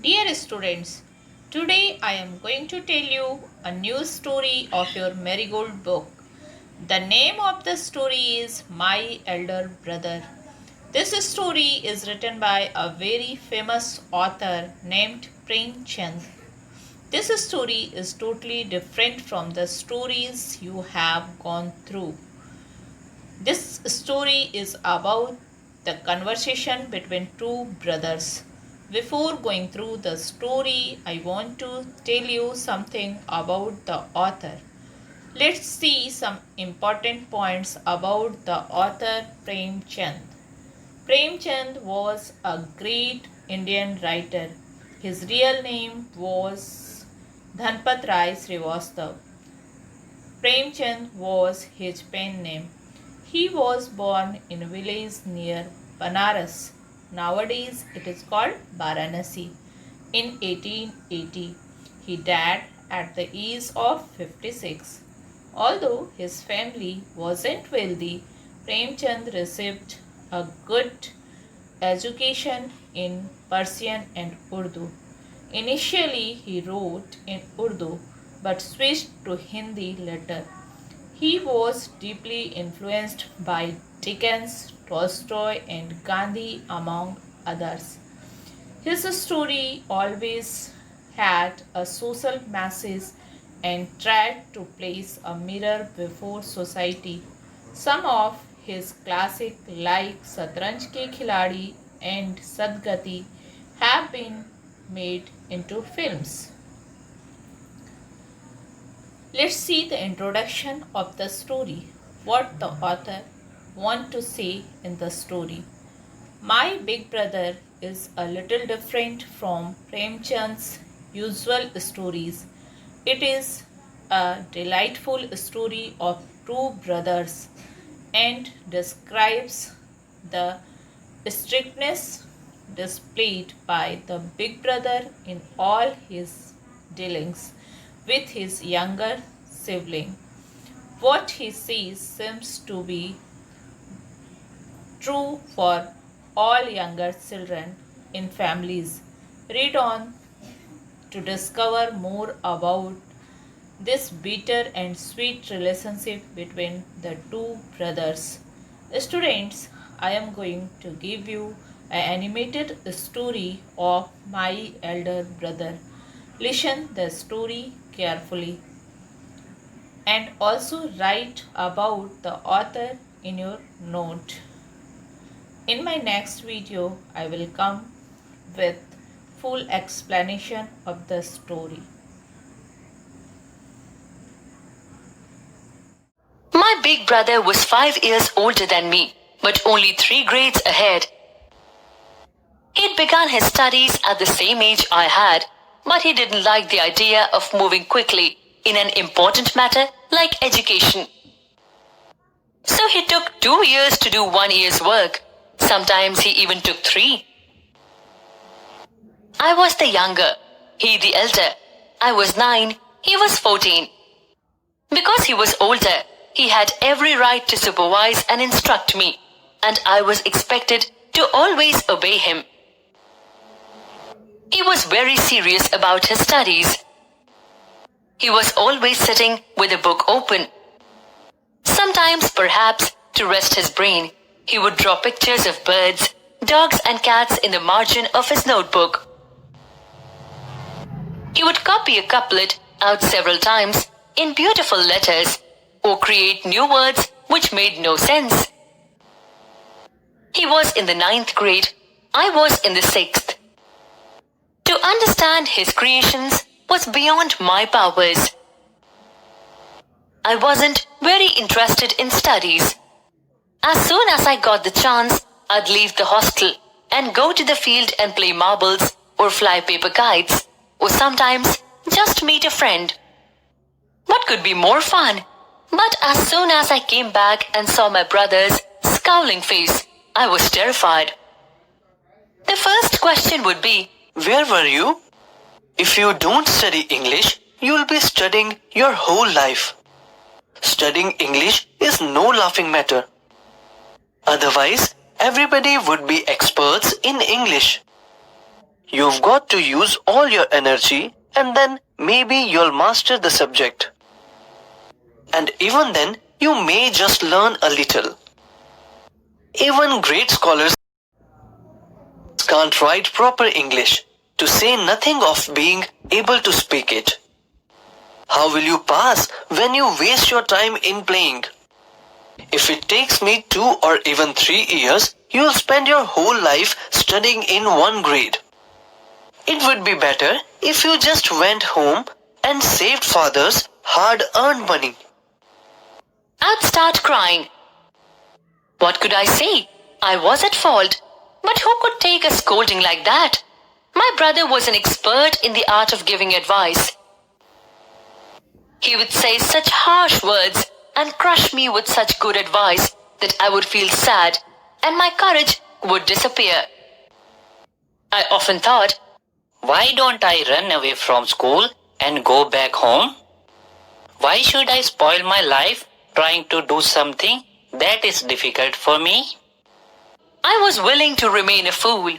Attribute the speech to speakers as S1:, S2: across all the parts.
S1: Dear students, today I am going to tell you a new story of your Marigold book. The name of the story is My Elder Brother. This story is written by a very famous author named Premchand. This story is totally different from the stories you have gone through. This story is about the conversation between two brothers. Before going through the story, I want to tell you something about the author. Let's see some important points about the author Premchand. Premchand was a great Indian writer. His real name was Dhanpat Rai Srivastava. Premchand was his pen name. He was born in a village near Banaras. Nowadays it is called Varanasi. In 1880, he died at the age of 56. Although his family wasn't wealthy, Premchand received a good education in Persian and Urdu. Initially, he wrote in Urdu but switched to Hindi later. He was deeply influenced by Dickens, Tolstoy, and Gandhi, among others. His story always had a social message and tried to place a mirror before society. Some of his classics like Shatranj ke Khiladi and Sadgati have been made into films. Let's see the introduction of the story. What the author want to say in the story. My big brother is a little different from Premchand's usual stories. It is a delightful story of two brothers and describes the strictness displayed by the big brother in all his dealings with his younger sibling. What he says seems to be true for all younger children in families. Read on to discover more about this bitter and sweet relationship between the two brothers. Students, I am going to give you an animated story of my elder brother. Listen the story carefully and also write about the author in your note. In my next video, I will come with full explanation of the story.
S2: My big brother was 5 years older than me, but only 3 grades ahead. He'd begun his studies at the same age I had, but he didn't like the idea of moving quickly in an important matter like education. So he took 2 years to do 1 year's work. Sometimes he even took 3. I was the younger, he the elder. I was 9, he was 14. Because he was older, he had every right to supervise and instruct me, and I was expected to always obey him. He was very serious about his studies. He was always sitting with a book open. Sometimes, perhaps, to rest his brain, he would draw pictures of birds, dogs and cats in the margin of his notebook. He would copy a couplet out several times in beautiful letters or create new words which made no sense. He was in the 9th grade. I was in the 6th. To understand his creations was beyond my powers. I wasn't very interested in studies. As soon as I got the chance, I'd leave the hostel and go to the field and play marbles or fly paper kites, or sometimes just meet a friend. What could be more fun? But as soon as I came back and saw my brother's scowling face, I was terrified. The first question would be,
S3: Where were you? If you don't study English, you'll be studying your whole life. Studying English is no laughing matter. Otherwise, everybody would be experts in English. You've got to use all your energy and then maybe you'll master the subject. And even then, you may just learn a little. Even great scholars can't write proper English, to say nothing of being able to speak it. How will you pass when you waste your time in playing? If it takes me 2 or even 3 years, you'll spend your whole life studying in one grade. It would be better if you just went home and saved father's hard-earned money.
S2: I'd start crying. What could I say? I was at fault. But who could take a scolding like that? My brother was an expert in the art of giving advice. He would say such harsh words and crush me with such good advice that I would feel sad and my courage would disappear. I often thought,
S4: why don't I run away from school and go back home? Why should I spoil my life trying to do something that is difficult for me?
S2: I was willing to remain a fool.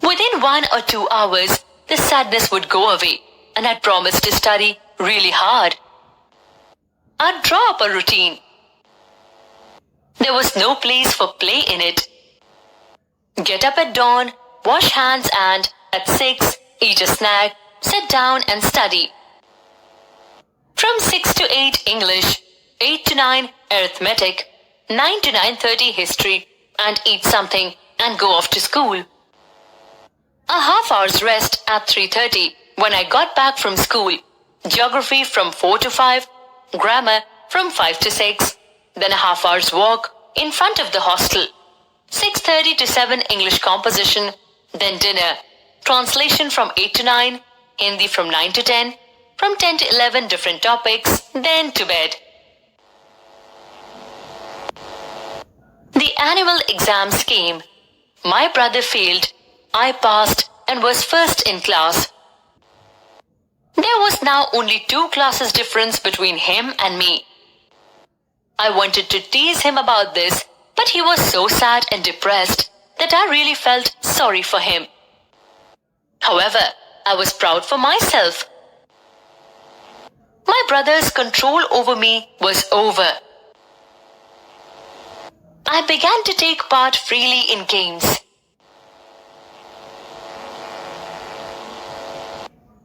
S2: Within 1 or 2 hours, the sadness would go away and I'd promised to study really hard. I'd draw up a routine. There was no place for play in it. Get up at dawn, wash hands and, at 6, eat a snack, sit down and study. From 6 to 8 English, 8 to 9 arithmetic, 9 to 9:30 history, and eat something and go off to school. A half hour's rest at 3:30 when I got back from school. Geography from 4 to 5, grammar from 5 to 6, then a half hour's walk in front of the hostel. 6:30 to 7 English composition, then dinner. Translation from 8 to 9, Hindi from 9 to 10, from 10 to 11 different topics, then to bed. The annual exams came. My brother failed. I passed and was first in class. There was now only 2 classes difference between him and me. I wanted to tease him about this, but he was so sad and depressed that I really felt sorry for him. However, I was proud for myself. My brother's control over me was over. I began to take part freely in games.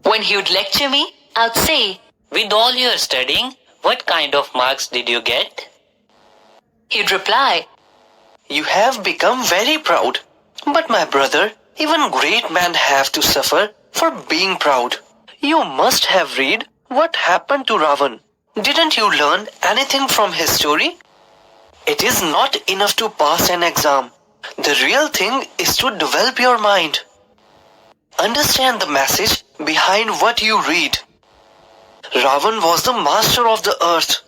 S2: When he would lecture me, I'd say,
S4: with all your studying, what kind of marks did you get?
S2: He'd reply,
S3: You have become very proud. But my brother, even great men have to suffer for being proud. You must have read what happened to Ravan. Didn't you learn anything from his story? It is not enough to pass an exam. The real thing is to develop your mind. Understand the message behind what you read. Ravan was the master of the earth.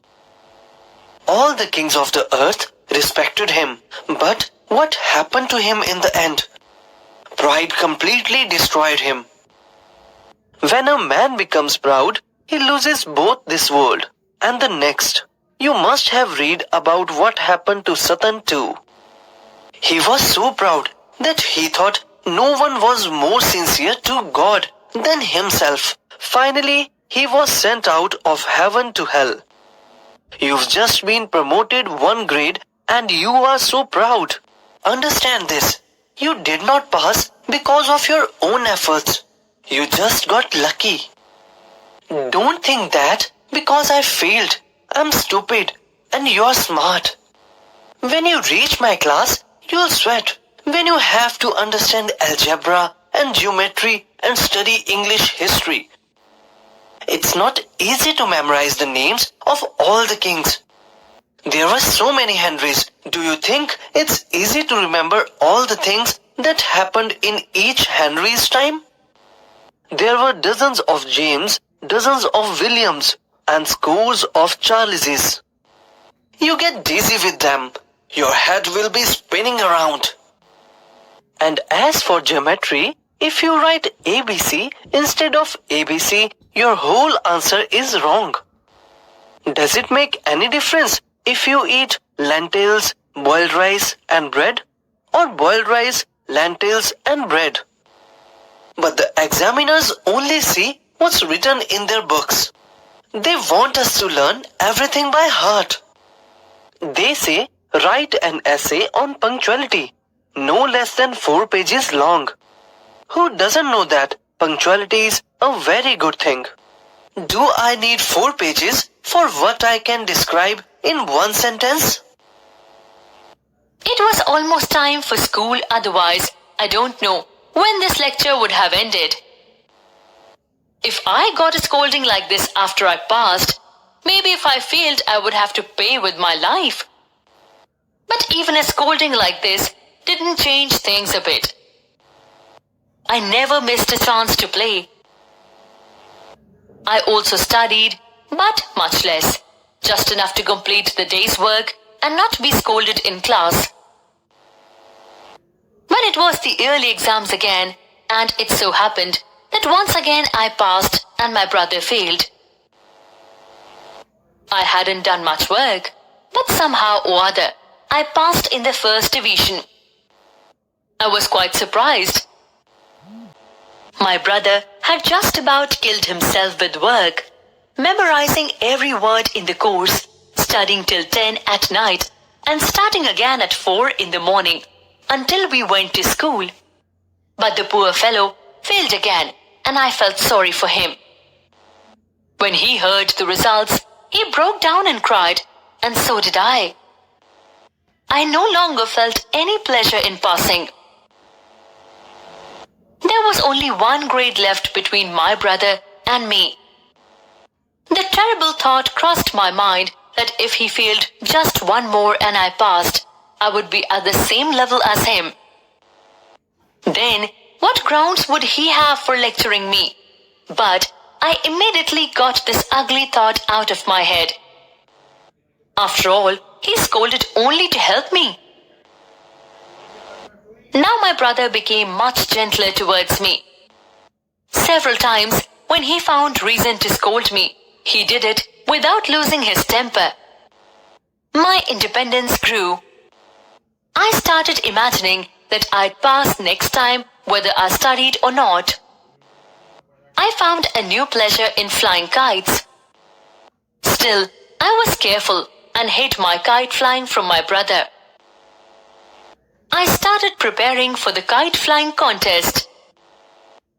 S3: All the kings of the earth respected him, but what happened to him in the end? Pride completely destroyed him. When a man becomes proud, he loses both this world and the next. You must have read about what happened to Satan too. He was so proud that he thought no one was more sincere to God than himself. Finally, he was sent out of heaven to hell. You've just been promoted 1 grade and you are so proud. Understand this. You did not pass because of your own efforts. You just got lucky. Don't think that because I failed, I'm stupid and you're smart. When you reach my class, you'll sweat. When you have to understand algebra and geometry and study English history. It's not easy to memorize the names of all the kings. There were so many Henrys. Do you think it's easy to remember all the things that happened in each Henry's time? There were dozens of James, dozens of Williams, and scores of Charleses. You get dizzy with them. Your head will be spinning around. And as for geometry, if you write ABC instead of ABC, your whole answer is wrong. Does it make any difference if you eat lentils, boiled rice and bread, or boiled rice, lentils and bread? examiners only see what's written in their books. They want us to learn everything by heart. They say write an essay on punctuality, no less than 4 pages long. Who doesn't know that punctuality is a very good thing? Do I need 4 pages for what I can describe in one sentence?
S2: It was almost time for school, otherwise, I don't know when this lecture would have ended. If I got a scolding like this after I passed, maybe if I failed, I would have to pay with my life. But even a scolding like this didn't change things a bit. I never missed a chance to play. I also studied, but much less, just enough to complete the day's work and not be scolded in class. When it was the yearly exams again, and it so happened that once again I passed and my brother failed. I hadn't done much work, but somehow or other, I passed in the first division. I was quite surprised. My brother had just about killed himself with work, memorizing every word in the course, studying till 10 at night, and starting again at 4 in the morning, until we went to school. But the poor fellow failed again, and I felt sorry for him. When he heard the results, he broke down and cried, and so did I. I no longer felt any pleasure in passing. There was only one grade left between my brother and me. The terrible thought crossed my mind that if he failed just one more and I passed, I would be at the same level as him. Then, what grounds would he have for lecturing me? But I immediately got this ugly thought out of my head. After all, he scolded only to help me. Now my brother became much gentler towards me. Several times, when he found reason to scold me, he did it without losing his temper. My independence grew. I started imagining that I'd pass next time whether I studied or not. I found a new pleasure in flying kites. Still, I was careful and hid my kite flying from my brother. I started preparing for the kite flying contest.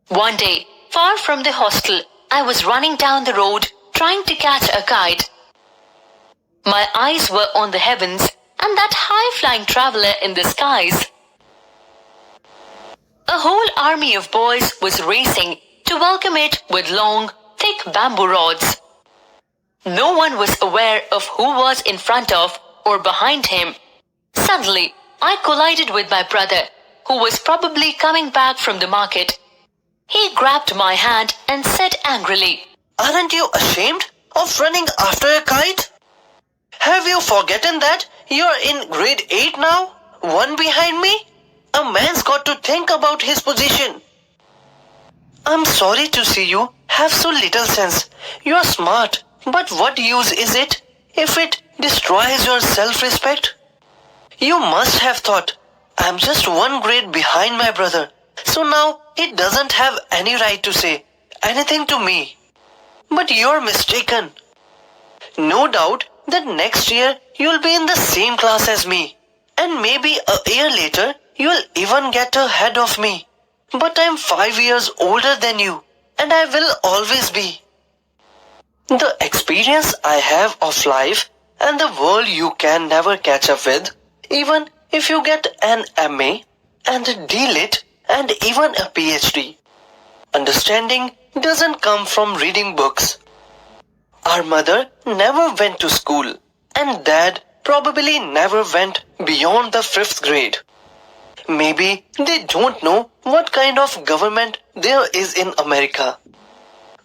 S2: One day, far from the hostel, I was running down the road trying to catch a kite. My eyes were on the heavens and that high-flying traveler in the skies. A whole army of boys was racing to welcome it with long, thick bamboo rods. No one was aware of who was in front of or behind him. Suddenly, I collided with my brother, who was probably coming back from the market. He grabbed my hand and said angrily,
S3: Aren't you ashamed of running after a kite? Have you forgotten that you're in grade 8 now? One behind me? A man's got to think about his position. I'm sorry to see you have so little sense. You're smart, but what use is it if it destroys your self-respect? You must have thought, I'm just one grade behind my brother, so now he doesn't have any right to say anything to me. But you're mistaken. No doubt that next year you'll be in the same class as me, and maybe a year later you'll even get ahead of me. But I'm 5 years older than you, and I will always be. The experience I have of life and the world you can never catch up with, even if you get an MA and a D.Lit and even a PhD. Understanding doesn't come from reading books. Our mother never went to school, and Dad probably never went beyond the 5th grade. Maybe they don't know what kind of government there is in America.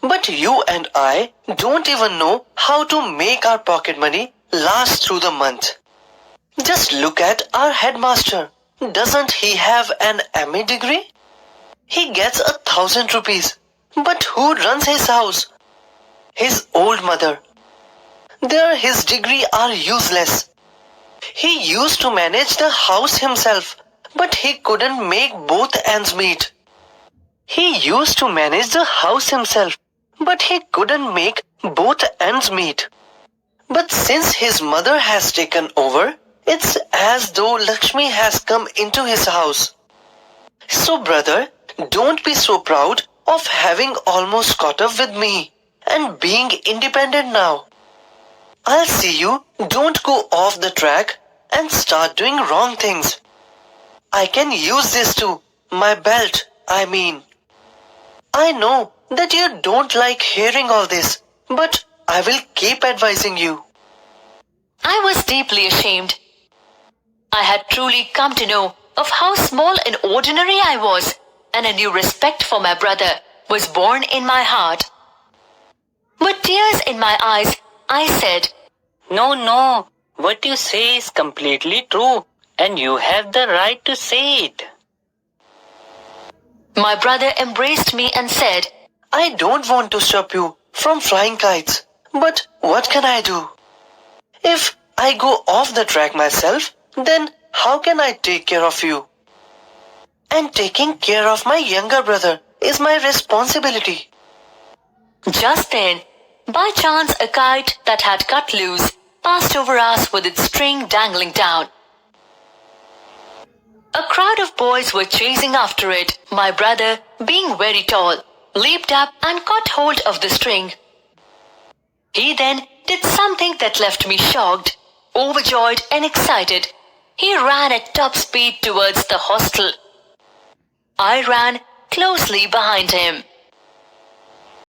S3: But you and I don't even know how to make our pocket money last through the month. Just look at our headmaster. Doesn't he have an MA degree? He gets 1,000 rupees. But who runs his house? His old mother. There his degree are useless. He used to manage the house himself, but he couldn't make both ends meet. He used to manage the house himself, but he couldn't make both ends meet. But since his mother has taken over, it's as though Lakshmi has come into his house. So brother, don't be so proud of having almost caught up with me and being independent now. I'll see you don't go off the track and start doing wrong things. I can use this too, my belt, I mean. I know that you don't like hearing all this, but I will keep advising you.
S2: I was deeply ashamed. I had truly come to know of how small and ordinary I was, and a new respect for my brother was born in my heart. With tears in my eyes, I said,
S4: No, no. What you say is completely true, and you have the right to say it.
S2: My brother embraced me and said,
S3: I don't want to stop you from flying kites, but what can I do? If I go off the track myself, then how can I take care of you? And taking care of my younger brother is my responsibility.
S2: Just then, by chance a kite that had cut loose passed over us with its string dangling down. A crowd of boys were chasing after it. My brother, being very tall, leaped up and caught hold of the string. He then did something that left me shocked, overjoyed and excited. He ran at top speed towards the hostel. I ran closely behind him.